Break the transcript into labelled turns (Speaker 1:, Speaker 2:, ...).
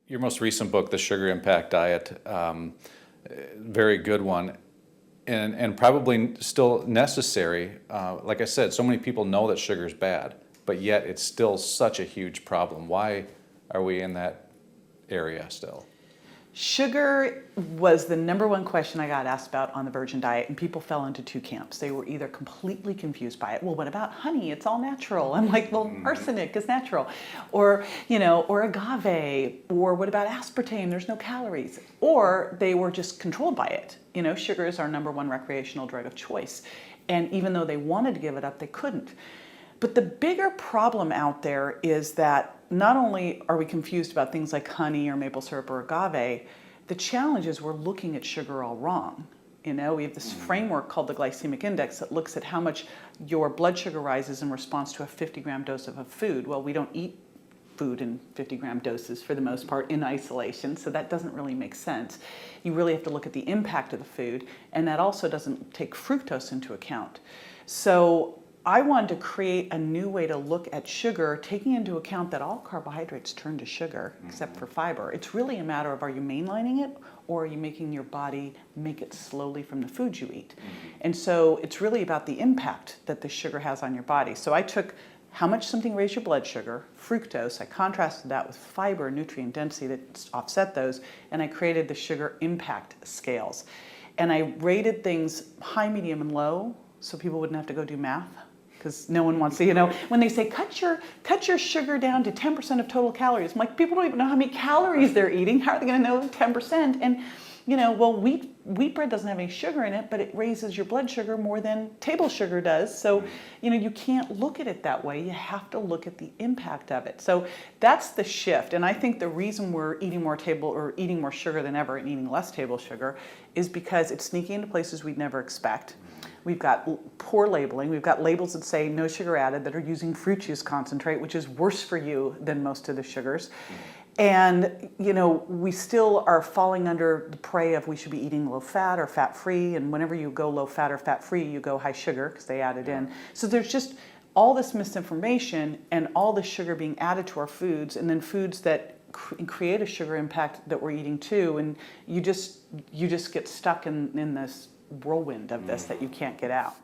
Speaker 1: Your most recent book, The Sugar Impact Diet, very good one, and probably still necessary. Like I said, so many people know that sugar is bad, but yet it's still such a huge problem. Why are we in that area still?
Speaker 2: Sugar was the #1 question I got asked about on the Virgin diet, and people fell into two camps. They were either completely confused by it. Well, what about honey? It's all natural. I'm like, well, arsenic is natural. Or, or agave, or what about aspartame? There's no calories. Or they were just controlled by it. Sugar is our #1 recreational drug of choice. And even though they wanted to give it up, they couldn't. But the bigger problem out there is that not only are we confused about things like honey or maple syrup or agave, the challenge is we're looking at sugar all wrong. We have this framework called the glycemic index that looks at how much your blood sugar rises in response to a 50-gram dose of a food. Well, we don't eat food in 50-gram doses for the most part in isolation, so that doesn't really make sense. You really have to look at the impact of the food, and that also doesn't take fructose into account. So I wanted to create a new way to look at sugar, taking into account that all carbohydrates turn to sugar, except for fiber. It's really a matter of, are you mainlining it, or are you making your body make it slowly from the foods you eat? And so it's really about the impact that the sugar has on your body. So I took how much something raised your blood sugar, fructose, I contrasted that with fiber, nutrient density that offset those, and I created the sugar impact scales. And I rated things high, medium, and low, so people wouldn't have to go do math. Because no one wants to, when they say cut your sugar down to 10% of total calories, I'm like, people don't even know how many calories they're eating. How are they going to know 10%? And, well, wheat bread doesn't have any sugar in it, but it raises your blood sugar more than table sugar does. So, you can't look at it that way. You have to look at the impact of it. So that's the shift. And I think the reason we're eating more sugar than ever and eating less table sugar is because it's sneaking into places we'd never expect. We've got poor labeling. We've got labels that say no sugar added that are using fruit juice concentrate, which is worse for you than most of the sugars. And, we still are falling under the prey of we should be eating low fat or fat free. And whenever you go low fat or fat free, you go high sugar because they add it in. So there's just all this misinformation and all this sugar being added to our foods, and then foods that create a sugar impact that we're eating too. And you just get stuck in this whirlwind of this that you can't get out.